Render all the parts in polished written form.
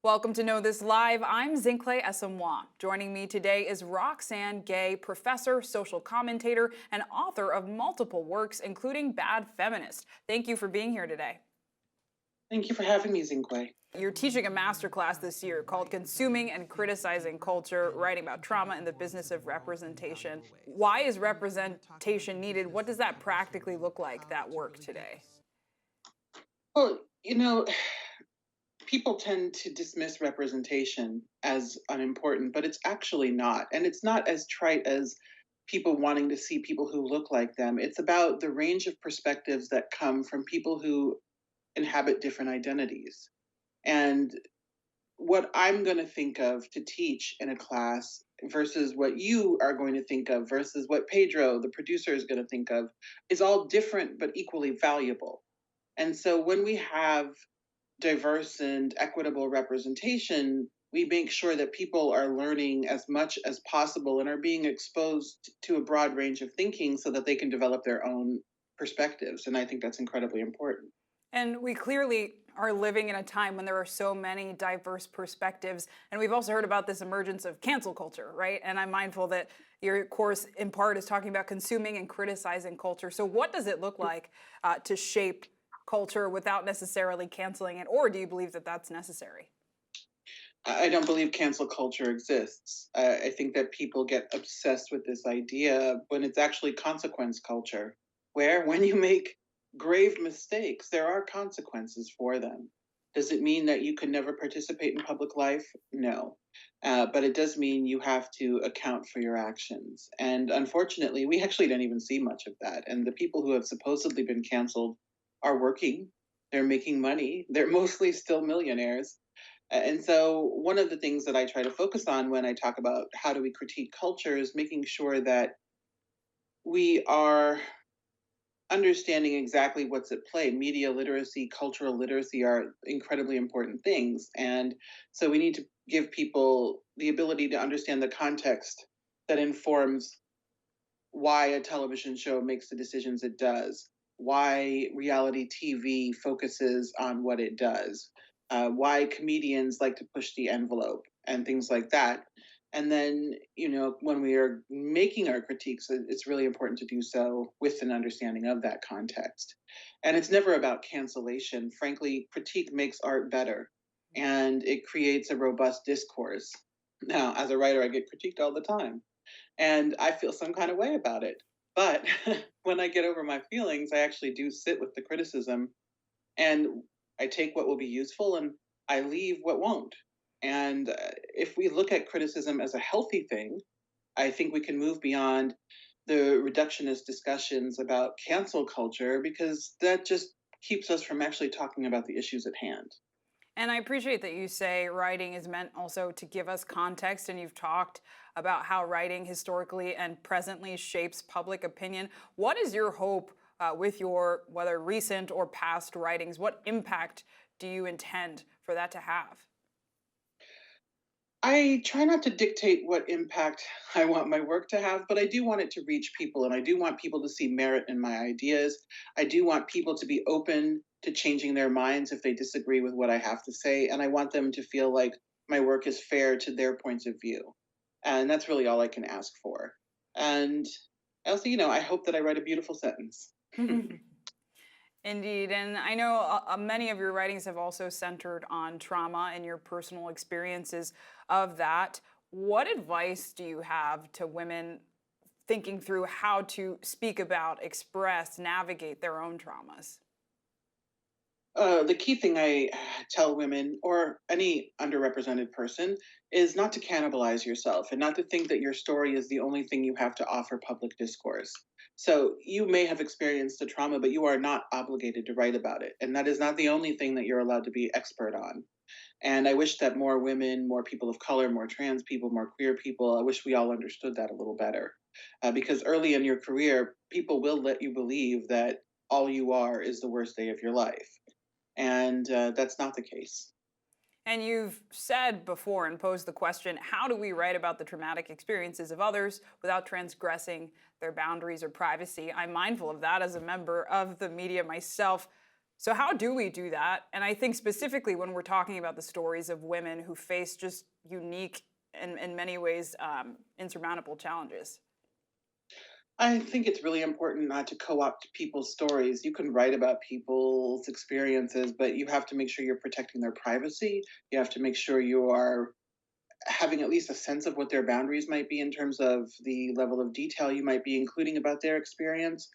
Welcome to Know This Live. I'm Zinhle Essamuah. Joining me today is Roxane Gay, professor, social commentator, and author of multiple works, including Bad Feminist. Thank you for being here today. Thank you for having me, Zinhle. You're teaching a MasterClass this year called Consuming and Criticizing Culture, writing about trauma and the business of representation. Why is representation needed? What does that practically look like, that work today? Well, people tend to dismiss representation as unimportant, but it's actually not. And it's not as trite as people wanting to see people who look like them. It's about the range of perspectives that come from people who inhabit different identities. And what I'm going to think of to teach in a class versus what you are going to think of versus what Pedro, the producer, is going to think of is all different but equally valuable. And so when we have diverse and equitable representation, we make sure that people are learning as much as possible and are being exposed to a broad range of thinking so that they can develop their own perspectives. And I think that's incredibly important. And we clearly are living in a time when there are so many diverse perspectives. And we've also heard about this emergence of cancel culture, right? And I'm mindful that your course, in part, is talking about consuming and criticizing culture. So what does it look like to shape culture without necessarily canceling it? Or do you believe that that's necessary? I don't believe cancel culture exists. I think that people get obsessed with this idea when it's actually consequence culture, where when you make grave mistakes, there are consequences for them. Does it mean that you can never participate in public life? No. But it does mean you have to account for your actions. And unfortunately, we actually don't even see much of that. And the people who have supposedly been canceled are working, they're making money, they're mostly still millionaires. And so, one of the things that I try to focus on when I talk about how do we critique culture is making sure that we are understanding exactly what's at play. Media literacy, cultural literacy are incredibly important things. And so, we need to give people the ability to understand the context that informs why a television show makes the decisions it does, why reality TV focuses on what it does, why comedians like to push the envelope and things like that. And then, when we are making our critiques, it's really important to do so with an understanding of that context. And it's never about cancellation. Frankly, critique makes art better and it creates a robust discourse. Now, as a writer, I get critiqued all the time and I feel some kind of way about it. But when I get over my feelings, I actually do sit with the criticism and I take what will be useful and I leave what won't. And if we look at criticism as a healthy thing, I think we can move beyond the reductionist discussions about cancel culture because that just keeps us from actually talking about the issues at hand. And I appreciate that you say writing is meant also to give us context, and you've talked about how writing historically and presently shapes public opinion. What is your hope with your, whether recent or past writings? What impact do you intend for that to have? I try not to dictate what impact I want my work to have, but I do want it to reach people and I do want people to see merit in my ideas. I do want people to be open to changing their minds if they disagree with what I have to say. And I want them to feel like my work is fair to their points of view. And that's really all I can ask for. And also, I hope that I write a beautiful sentence. Indeed, and I know many of your writings have also centered on trauma and your personal experiences of that. What advice do you have to women thinking through how to speak about, express, navigate their own traumas? The key thing I tell women or any underrepresented person is not to cannibalize yourself and not to think that your story is the only thing you have to offer public discourse. So you may have experienced the trauma, but you are not obligated to write about it. And that is not the only thing that you're allowed to be expert on. And I wish that more women, more people of color, more trans people, more queer people, I wish we all understood that a little better. Because early in your career, people will let you believe that all you are is the worst day of your life. And that's not the case. And you've said before and posed the question, how do we write about the traumatic experiences of others without transgressing their boundaries or privacy? I'm mindful of that as a member of the media myself. So how do we do that? And I think specifically when we're talking about the stories of women who face just unique and in many ways insurmountable challenges. I think it's really important not to co-opt people's stories. You can write about people's experiences, but you have to make sure you're protecting their privacy. You have to make sure you are having at least a sense of what their boundaries might be in terms of the level of detail you might be including about their experience.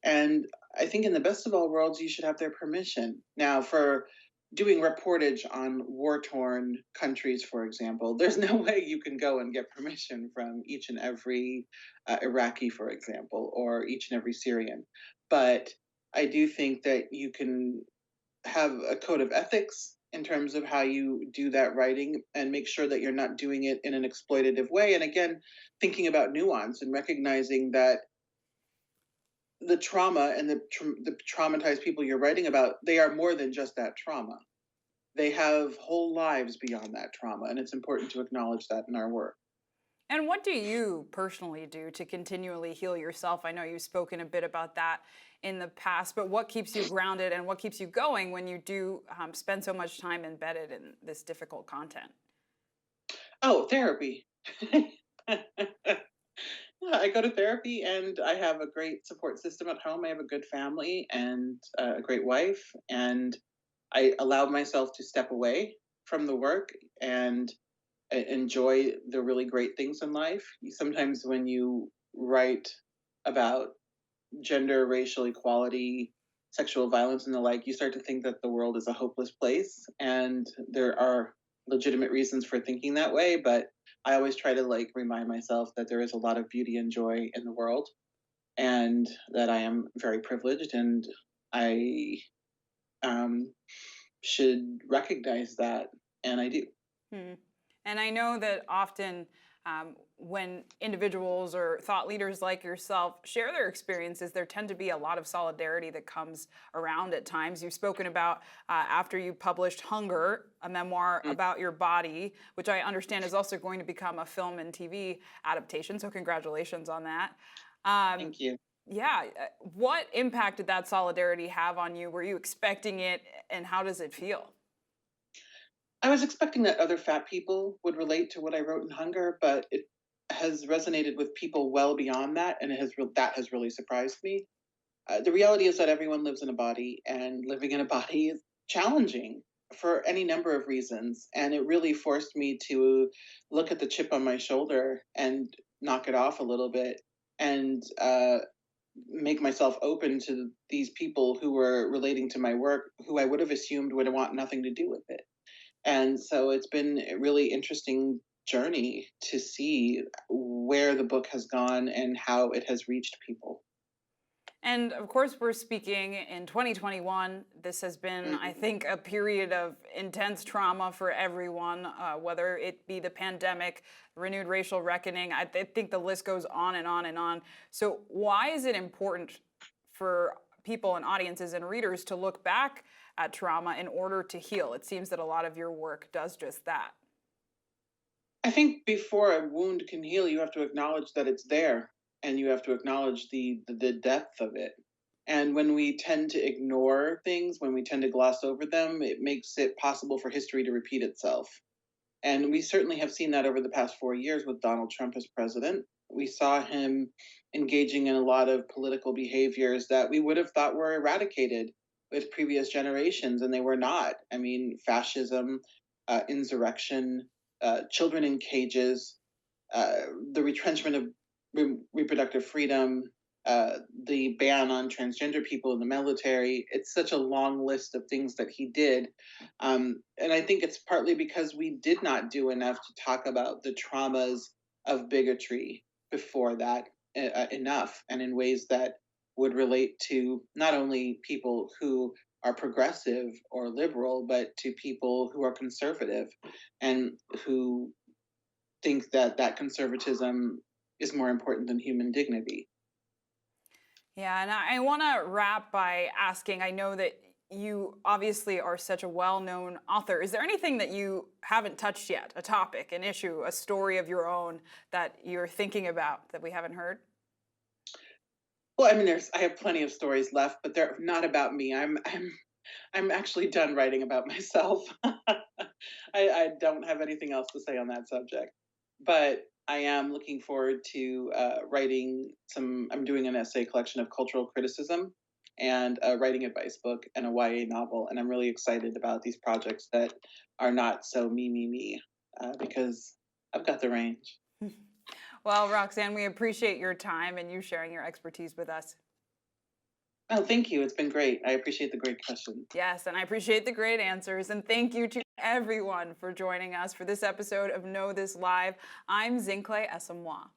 And I think in the best of all worlds, you should have their permission. Now, for doing reportage on war-torn countries, for example, there's no way you can go and get permission from each and every Iraqi, for example, or each and every Syrian. But I do think that you can have a code of ethics in terms of how you do that writing and make sure that you're not doing it in an exploitative way. And again, thinking about nuance and recognizing that the trauma and the traumatized people you're writing about, they are more than just that trauma. They have whole lives beyond that trauma, and it's important to acknowledge that in our work. And what do you personally do to continually heal yourself? I know you've spoken a bit about that in the past, but what keeps you grounded and what keeps you going when you do spend so much time embedded in this difficult content? Oh, therapy. Yeah, I go to therapy and I have a great support system at home. I have a good family and a great wife, and I allowed myself to step away from the work and enjoy the really great things in life. Sometimes when you write about gender, racial equality, sexual violence, and the like, you start to think that the world is a hopeless place. And there are legitimate reasons for thinking that way. But I always try to like remind myself that there is a lot of beauty and joy in the world and that I am very privileged and I um, should recognize that. And I do. Hmm. And I know that often when individuals or thought leaders like yourself share their experiences, there tend to be a lot of solidarity that comes around at times. You've spoken about after you published Hunger, a memoir Mm, about your body, which I understand is also going to become a film and TV adaptation. So, congratulations on that. Um, thank you. yeah, what impact did that solidarity have on you? Were you expecting it, and how does it feel? I was expecting that other fat people would relate to what I wrote in Hunger, but it has resonated with people well beyond that, and that has really surprised me. The reality is that everyone lives in a body, and living in a body is challenging for any number of reasons. And it really forced me to look at the chip on my shoulder and knock it off a little bit and make myself open to these people who were relating to my work, who I would have assumed would want nothing to do with it. And so it's been a really interesting journey to see where the book has gone and how it has reached people. And of course, we're speaking in 2021. This has been, I Mhm. think, a period of intense trauma for everyone, whether it be the pandemic, renewed racial reckoning. I think the list goes on and on and on. So, why is it important for people and audiences and readers to look back at trauma in order to heal? It seems that a lot of your work does just that. I think before a wound can heal, you have to acknowledge that it's there, and you have to acknowledge the depth of it. And when we tend to ignore things, when we tend to gloss over them, it makes it possible for history to repeat itself. And we certainly have seen that over the past 4 years with Donald Trump as president. We saw him engaging in a lot of political behaviors that we would have thought were eradicated with previous generations, and they were not. I mean, fascism, insurrection, children in cages, uh, the retrenchment of reproductive freedom, the ban on transgender people in the military. It's such a long list of things that he did. And I think it's partly because we did not do enough to talk about the traumas of bigotry before that enough and in ways that would relate to not only people who are progressive or liberal, but to people who are conservative and who think that that conservatism is more important than human dignity. Yeah, and I want to wrap by asking, I know that you obviously are such a well-known author. Is there anything that you haven't touched yet? A topic, an issue, a story of your own that you're thinking about that we haven't heard? Well, I mean, I have plenty of stories left, but they're not about me. I'm I'm actually done writing about myself. I don't have anything else to say on that subject. But I am looking forward to writing some, I'm doing an essay collection of cultural criticism and a writing advice book and a YA novel. And I'm really excited about these projects that are not so me, because I've got the range. Well, Roxane, we appreciate your time and you sharing your expertise with us. Oh, thank you. It's been great. I appreciate the great questions. Yes, and I appreciate the great answers. And thank you to everyone for joining us for this episode of Know This Live. I'm Zinhle Essamuah.